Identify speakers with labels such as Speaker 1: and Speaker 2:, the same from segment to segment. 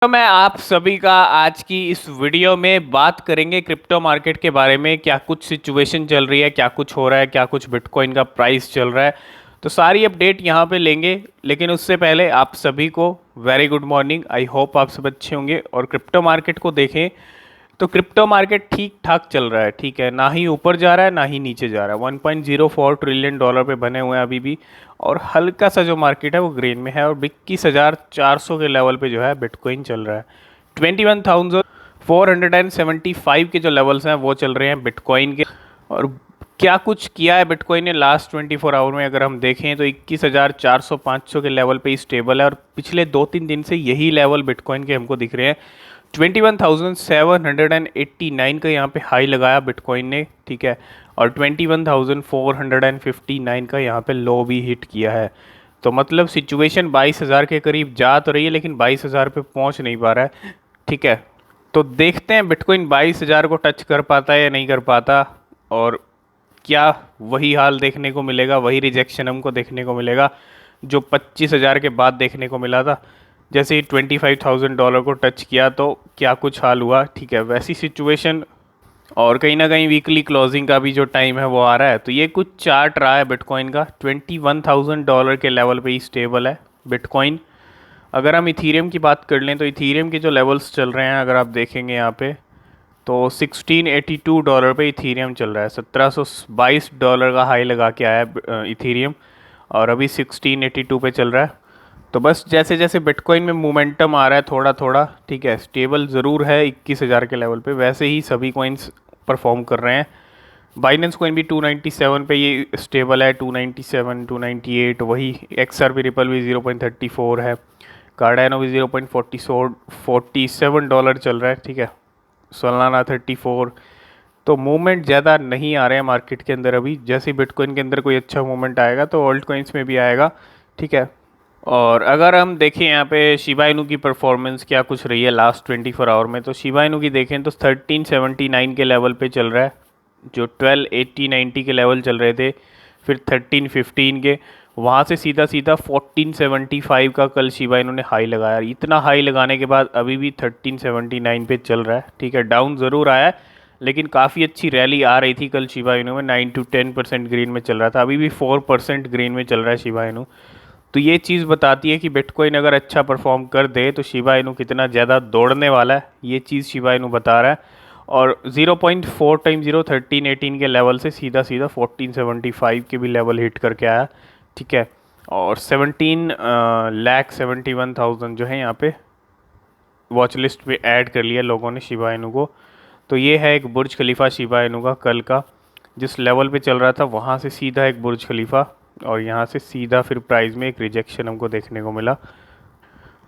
Speaker 1: तो मैं आप सभी का आज की इस वीडियो में बात करेंगे क्रिप्टो मार्केट के बारे में। क्या कुछ सिचुएशन चल रही है, क्या कुछ हो रहा है, क्या कुछ बिटकॉइन का प्राइस चल रहा है। तो सारी अपडेट यहाँ पे लेंगे, लेकिन उससे पहले आप सभी को very good morning. I hope आप सब अच्छे होंगे और क्रिप्टो मार्केट को देखें तो क्रिप्टो मार्केट ठीक ठाक चल रहा है। ठीक है, ना ही ऊपर जा रहा है ना ही नीचे जा रहा है। 1.04 ट्रिलियन डॉलर पे बने हुए हैं अभी भी। और हल्का सा जो मार्केट है वो ग्रीन में है और 21,400 के लेवल पे जो है बिटकॉइन चल रहा है। 21,475 के जो लेवल्स हैं वो चल रहे हैं बिटकॉइन के। और क्या कुछ किया है बिटकॉइन ने लास्ट 24 आवर में अगर हम देखें तो 21,400-500 के लेवल पे ही स्टेबल है। और पिछले 2-3 दिन से यही लेवल बिटकॉइन के हमको दिख रहे हैं। 21,789 का यहाँ पे हाई लगाया बिटकॉइन ने। ठीक है, और 21,459 का यहाँ पे लो भी हिट किया है। तो मतलब सिचुएशन 22,000 के करीब जा तो रही है, लेकिन 22,000 पे पहुँच नहीं पा रहा है। ठीक है, तो देखते हैं बिटकॉइन 22,000 को टच कर पाता है या नहीं कर पाता, और क्या वही हाल देखने को मिलेगा, वही रिजेक्शन हमको देखने को मिलेगा जो 25,000 के बाद देखने को मिला था। जैसे ही $25,000 को टच किया तो क्या कुछ हाल हुआ। ठीक है, वैसी सिचुएशन। और कहीं ना कहीं वीकली क्लोजिंग का भी जो टाइम है वो आ रहा है। तो ये कुछ चार्ट रहा है बिटकॉइन का। $21,000 के लेवल पे ही स्टेबल है बिटकॉइन। अगर हम इथीरियम की बात कर लें तो इथीरियम के जो लेवल्स चल रहे हैं अगर आप देखेंगे यहाँ पे, तो $1682 पे इथीरियम चल रहा है। $1722 का हाई लगा के आया है इथीरियम, और अभी 1682 पे चल रहा है। तो बस जैसे जैसे बिटकॉइन में मोमेंटम आ रहा है थोड़ा थोड़ा, ठीक है, स्टेबल ज़रूर है 21,000 के लेवल पे, वैसे ही सभी कॉइन्स परफॉर्म कर रहे हैं। बाइनेंस कॉइन भी 297 पे ये स्टेबल है। 297, 298 वही। एक्सआरपी रिपल भी 0.34 है। कार्डानो भी 0.47 डॉलर चल रहा है। ठीक है, सोलाना 34। तो मूवमेंट ज़्यादा नहीं आ रहे हैं मार्केट के अंदर अभी। जैसे बिटकॉइन के अंदर कोई अच्छा मूवमेंट आएगा तो ऑल्ट कॉइन्स में भी आएगा। ठीक है, और अगर हम देखें यहाँ पे शिबा इनू की परफॉर्मेंस क्या कुछ रही है लास्ट 24 आवर में, तो शिबा इनू की देखें तो 1379 के लेवल पे चल रहा है। जो 1280-90 के लेवल चल रहे थे, फिर 1315 के, वहाँ से सीधा सीधा 1475 का कल शिबा इनू ने हाई लगाया। इतना हाई लगाने के बाद अभी भी 1379 पे चल रहा है। ठीक है, डाउन ज़रूर आया है, लेकिन काफ़ी अच्छी रैली आ रही थी कल शिबा इनू में। 9 to 10% ग्रीन में चल रहा था, अभी भी 4% ग्रीन में चल रहा है शिबा इनू। तो ये चीज़ बताती है कि बिटकॉइन अगर अच्छा परफॉर्म कर दे तो शिबा इनू कितना ज़्यादा दौड़ने वाला है, ये चीज़ शिबा इनू बता रहा है। और 0.4 टाइम 0 1318 के लेवल से सीधा सीधा 1475 के भी लेवल हिट करके आया। ठीक है, और 17,71,000 जो है यहाँ पे वॉच लिस्ट पे ऐड कर लिया लोगों ने शिबा इनू को। तो ये है एक बुर्ज खलीफा शिबा इनू का कल का, जिस लेवल पे चल रहा था वहाँ से सीधा एक बुर्ज खलीफा, और यहाँ से सीधा फिर प्राइस में एक रिजेक्शन हमको देखने को मिला।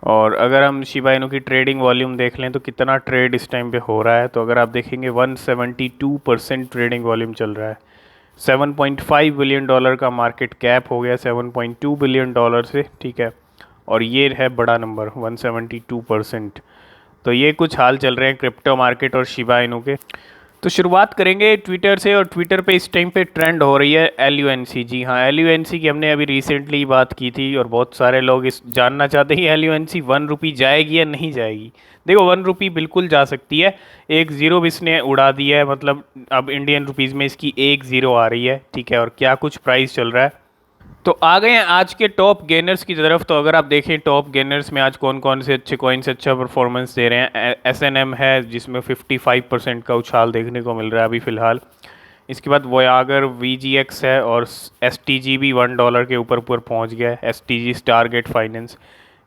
Speaker 1: और अगर हम शिबा इनू की ट्रेडिंग वॉल्यूम देख लें तो कितना ट्रेड इस टाइम पे हो रहा है, तो अगर आप देखेंगे 172% ट्रेडिंग वॉल्यूम चल रहा है। $7.5 बिलियन का मार्केट कैप हो गया 7.2 बिलियन डॉलर से। ठीक है, और ये है बड़ा नंबर 172%। तो ये कुछ हाल चल रहे हैं क्रिप्टो मार्केट और शिबा इनू के। तो शुरुआत करेंगे ट्विटर से, और ट्विटर पे इस टाइम पे ट्रेंड हो रही है LUNC। जी हाँ, LUNC की हमने अभी रिसेंटली बात की थी और बहुत सारे लोग इस जानना चाहते हैं LUNC 1 रुपी जाएगी या नहीं जाएगी। देखो, 1 रुपी बिल्कुल जा सकती है। एक ज़ीरो भी इसने उड़ा दिया है, मतलब अब इंडियन रुपीज़ में इसकी एक ज़ीरो आ रही है। ठीक है, और क्या कुछ प्राइस चल रहा है। तो आ गए हैं आज के टॉप गेनर्स की तरफ। तो अगर आप देखें टॉप गेनर्स में आज कौन कौन से अच्छे कॉइन से अच्छा परफॉर्मेंस दे रहे हैं। SNM है जिसमें 55% का उछाल देखने को मिल रहा है अभी फ़िलहाल। इसके बाद वोयागर VGX है, और STG भी $1 के ऊपर ऊपर पहुंच गया है। STG स्टारगेट फाइनेंस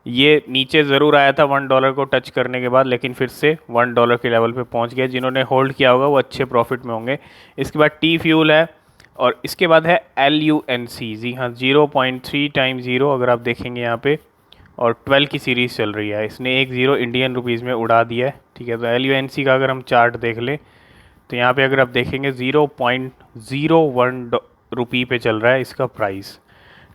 Speaker 1: ये नीचे ज़रूर आया था $1 को टच करने के बाद, लेकिन फिर से $1 के लेवल पे पहुंच गया। जिन्होंने होल्ड किया होगा वो अच्छे प्रॉफिट में होंगे। इसके बाद T फ्यूल है, और इसके बाद है LUNC। जी हाँ, 0.3 टाइम 0 अगर आप देखेंगे यहाँ पे, और 12 की सीरीज़ चल रही है। इसने एक ज़ीरो इंडियन रुपीज़ में उड़ा दिया है। ठीक है, तो LUNC का अगर हम चार्ट देख लें तो यहाँ पे अगर आप देखेंगे 0.01 रुपी पे चल रहा है इसका प्राइस।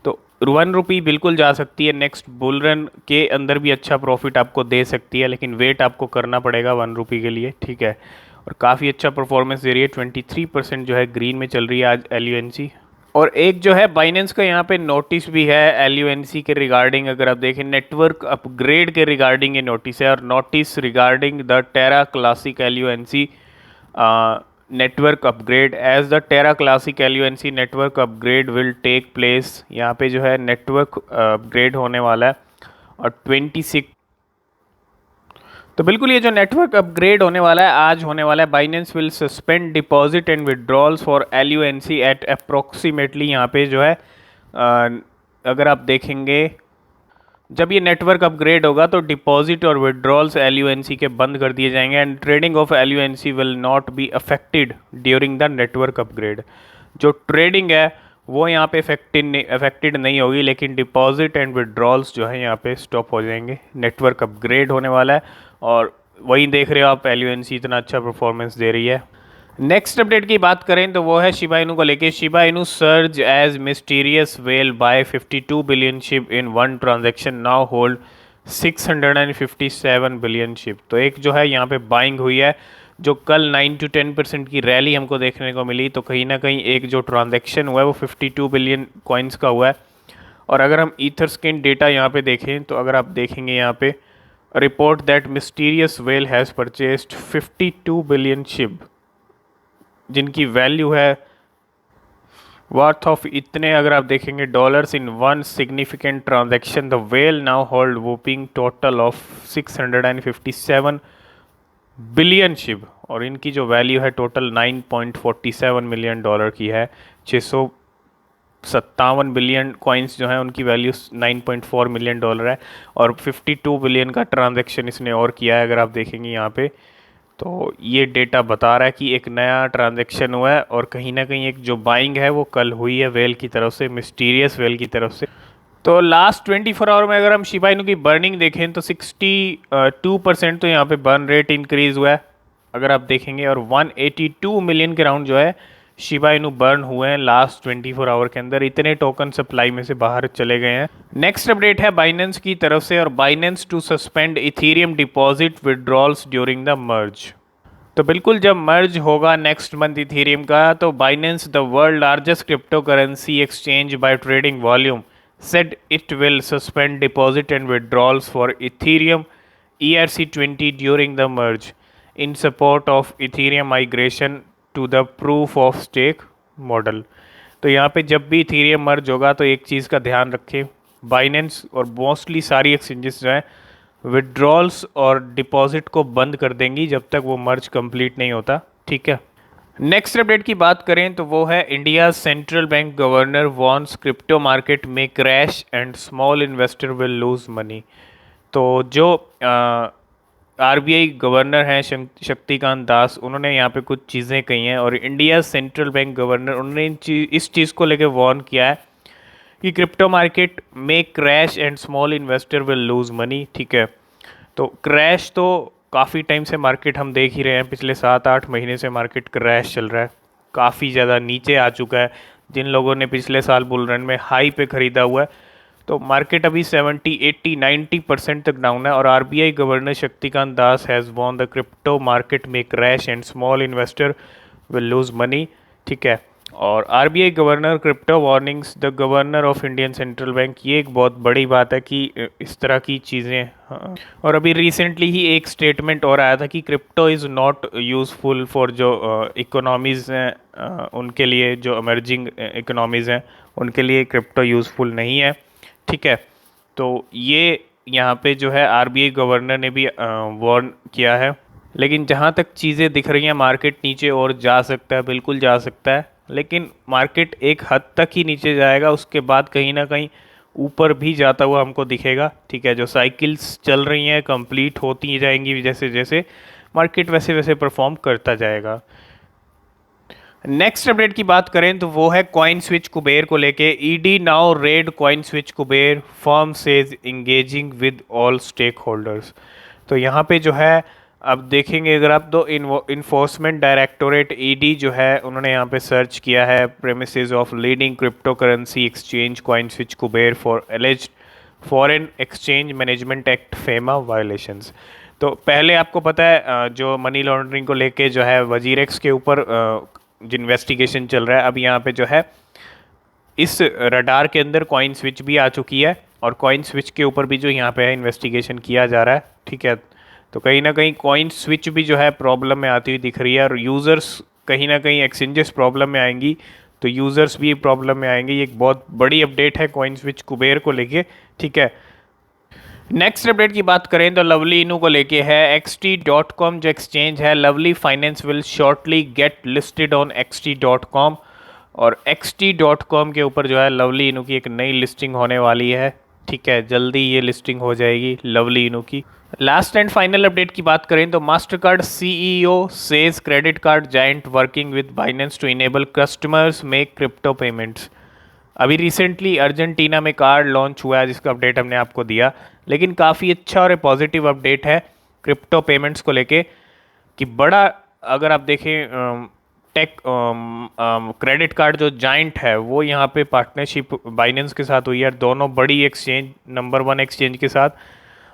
Speaker 1: तो 1 रुपी बिल्कुल जा सकती है। नेक्स्ट बुल रन के अंदर भी अच्छा प्रॉफिट आपको दे सकती है, लेकिन वेट आपको करना पड़ेगा 1 रुपी के लिए। ठीक है, और काफ़ी अच्छा परफॉर्मेंस दे रही है। 23% जो है ग्रीन में चल रही है आज LUNC। और एक जो है बाइनेंस का यहाँ पे नोटिस भी है एलयूएनसी के रिगार्डिंग, अगर आप देखें नेटवर्क अपग्रेड के रिगार्डिंग ये नोटिस है, और notice regarding the Terra Classic LUNC network upgrade as the Terra Classic LUNC network upgrade will take place. यहाँ पे जो है नेटवर्क अपग्रेड होने वाला है और 26। तो बिल्कुल ये जो नेटवर्क अपग्रेड होने वाला है आज होने वाला है। Binance will suspend deposit and withdrawals for LUNC at approximately, यहाँ पे जो है अगर आप देखेंगे जब ये नेटवर्क अपग्रेड होगा तो डिपॉजिट और विड्रॉल्स एलयूएनसी के बंद कर दिए जाएंगे and trading of LUNC will not be affected during the network upgrade. जो ट्रेडिंग है वो यहाँ पे अफेक्टेड नहीं होगी, लेकिन डिपॉजिट एंड विड्रॉल्स जो है यहाँ पे स्टॉप हो जाएंगे। नेटवर्क अपग्रेड होने वाला है और वही देख रहे हो आप एलयूएनसी इतना अच्छा परफॉर्मेंस दे रही है। नेक्स्ट अपडेट की बात करें तो वो है शिबा इनू को लेके। Shiba Inu surge as mysterious whale buy 52 billion SHIB in one transaction, now hold 657 billion SHIB. तो एक जो है यहाँ पे बाइंग हुई है, जो कल 9 to 10% की रैली हमको देखने को मिली, तो कहीं ना कहीं एक जो ट्रांजैक्शन हुआ है वो 52 बिलियन कॉइन्स का हुआ है। और अगर हम ईथरस्कैन डेटा यहाँ पे देखें तो अगर आप देखेंगे यहाँ पे report that mysterious well has purchased 52 billion ship, जिनकी वैल्यू है वर्थ ऑफ इतने, अगर आप देखेंगे dollars in one significant transaction. The well now hold whooping total of 657 billion ship, और इनकी जो वैल्यू है टोटल 9.47 मिलियन डॉलर की है। 657 बिलियन कॉइन्स जो हैं उनकी वैल्यू 9.4 मिलियन डॉलर है, और 52 बिलियन का ट्रांजैक्शन इसने और किया है। अगर आप देखेंगे यहाँ पे तो ये डेटा बता रहा है कि एक नया ट्रांजैक्शन हुआ है, और कहीं ना कहीं एक जो बाइंग है वो कल हुई है वेल की तरफ से, मिस्टीरियस वेल की तरफ से। तो लास्ट 24 आवर में अगर हम शिबा इनू की बर्निंग देखें तो 62% तो यहाँ पे बर्न रेट इंक्रीज़ हुआ है अगर आप देखेंगे, और 182 मिलियन के राउंड जो है शिबा इनू बर्न हुए हैं लास्ट 24 आवर के अंदर। इतने टोकन सप्लाई में से बाहर चले गए हैं। नेक्स्ट अपडेट है बाइनेंस की तरफ से, और Binance to suspend Ethereum deposit withdrawals during the merge. तो बिल्कुल जब मर्ज होगा नेक्स्ट मंथ इथीरियम का, तो Binance the world largest crypto currency exchange bye trading volume said it will suspend deposit and withdrawals for Ethereum ERC20 during the merge in support of Ethereum migration to the proof of stake model। तो यहाँ पे जब भी Ethereum merge होगा तो एक चीज़ का ध्यान रखें, Binance और मोस्टली सारी एक्सचेंजेस जो हैं विड्रॉल्स और डिपॉजिट को बंद कर देंगी जब तक वो मर्ज कंप्लीट नहीं होता, ठीक है। नेक्स्ट अपडेट की बात करें तो वो है India central bank governor warns crypto market में crash and small investor will lose money. तो जो आरबीआई गवर्नर हैं शक्तिकांत दास, उन्होंने यहाँ पे कुछ चीज़ें कही हैं, और इंडिया सेंट्रल बैंक गवर्नर उन्होंने इस चीज़ को लेकर वॉर्न किया है कि क्रिप्टो मार्केट में crash and small investor will lose money, ठीक है। तो क्रैश तो काफ़ी टाइम से मार्केट हम देख ही रहे हैं, पिछले 7-8 महीने से मार्केट क्रैश चल रहा है, काफ़ी ज़्यादा नीचे आ चुका है। जिन लोगों ने पिछले साल बुल रन में हाई पे ख़रीदा हुआ है, तो मार्केट अभी 70, 80, 90% तक डाउन है। और RBI governor Shaktikanta Das has warned the crypto market में crash and small investor will lose money, ठीक है। और RBI governor crypto warnings the governor of Indian central bank, ये एक बहुत बड़ी बात है कि इस तरह की चीज़ें। हाँ। और अभी रिसेंटली ही एक स्टेटमेंट और आया था कि crypto is not useful for जो इकोनॉमीज़ हैं उनके लिए, जो इमर्जिंग इकोनॉमीज़ हैं उनके लिए क्रिप्टो यूज़फुल नहीं है, ठीक है। तो ये यहाँ पे जो है आरबीआई गवर्नर ने भी वार्न किया है। लेकिन जहाँ तक चीज़ें दिख रही हैं मार्केट नीचे और जा सकता है, बिल्कुल जा सकता है, लेकिन मार्केट एक हद तक ही नीचे जाएगा, उसके बाद कहीं ना कहीं ऊपर भी जाता हुआ हमको दिखेगा, ठीक है। जो साइकिल्स चल रही हैं कंप्लीट होती जाएंगी जैसे जैसे, मार्केट वैसे वैसे परफॉर्म करता जाएगा। नेक्स्ट अपडेट की बात करें तो वो है कॉइन स्विच कुबेर को लेके। ED now raid coin switch Kuber, firm says engaging with all stakeholders. तो यहाँ पे जो है अब देखेंगे अगर आप, तो इन्फोर्समेंट डायरेक्टोरेट ईडी जो है उन्होंने यहाँ पे सर्च किया है premises of leading crypto currency exchange coin switch Kuber for एलिज्ड foreign exchange management act FEMA violations. तो पहले आपको पता है जो मनी लॉन्ड्रिंग को लेके जो है वजीरेक्स के ऊपर जो इन्वेस्टिगेशन चल रहा है, अब यहाँ पे जो है इस रडार के अंदर कॉइन स्विच भी आ चुकी है और कॉइन स्विच के ऊपर भी जो यहाँ पे है इन्वेस्टिगेशन किया जा रहा है, ठीक है। तो कहीं ना कहीं कॉइन स्विच भी जो है प्रॉब्लम में आती हुई दिख रही है और यूज़र्स कहीं ना कहीं एक्सचेंजेस प्रॉब्लम में आएंगी तो यूज़र्स भी प्रॉब्लम में आएंगे। ये एक बहुत बड़ी अपडेट है कॉइन स्विच कुबेर को लेके, ठीक है। नेक्स्ट अपडेट की बात करें तो लवली इनू को लेके है। xt.com जो एक्सचेंज है, lovely finance will shortly get listed on xt.com और xt.com के ऊपर जो है लवली इनू की एक नई लिस्टिंग होने वाली है, ठीक है। जल्दी ये लिस्टिंग हो जाएगी लवली इनू की। लास्ट एंड फाइनल अपडेट की बात करें तो Mastercard CEO says credit card giant working with Binance to enable customers make crypto payments. अभी रिसेंटली अर्जेंटीना में कार्ड लॉन्च हुआ है जिसका अपडेट हमने आपको दिया, लेकिन काफ़ी अच्छा और पॉजिटिव अपडेट है क्रिप्टो पेमेंट्स को लेके कि बड़ा, अगर आप देखें टेक क्रेडिट कार्ड जो जाइंट है वो यहाँ पे पार्टनरशिप बाइनेंस के साथ हुई है, दोनों बड़ी एक्सचेंज, नंबर 1 एक्सचेंज के साथ।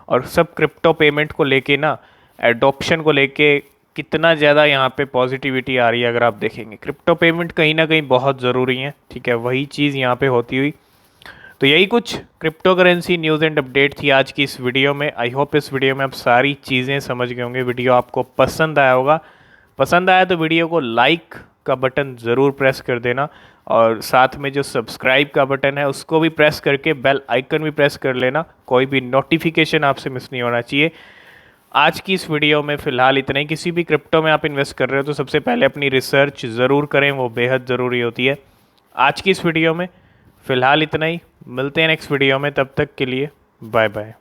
Speaker 1: और सब क्रिप्टो पेमेंट को लेके ना, एडॉप्शन को लेके कितना ज़्यादा यहाँ पे पॉजिटिविटी आ रही है। अगर आप देखेंगे क्रिप्टो पेमेंट कहीं ना कहीं बहुत ज़रूरी है, ठीक है, वही चीज़ यहाँ पे होती हुई। तो यही कुछ crypto currency news and update थी आज की इस वीडियो में। आई होप इस वीडियो में आप सारी चीज़ें समझ गए होंगे, वीडियो आपको पसंद आया होगा। पसंद आया तो वीडियो को लाइक का बटन ज़रूर प्रेस कर देना और साथ में जो सब्सक्राइब का बटन है उसको भी प्रेस करके बेल आइकन भी प्रेस कर लेना, कोई भी नोटिफिकेशन आपसे मिस नहीं होना चाहिए। आज की इस वीडियो में फ़िलहाल इतना ही। किसी भी क्रिप्टो में आप इन्वेस्ट कर रहे हो तो सबसे पहले अपनी रिसर्च ज़रूर करें, वो बेहद ज़रूरी होती है। आज की इस वीडियो में फ़िलहाल इतना ही, मिलते हैं नेक्स्ट वीडियो में, तब तक के लिए बाय बाय।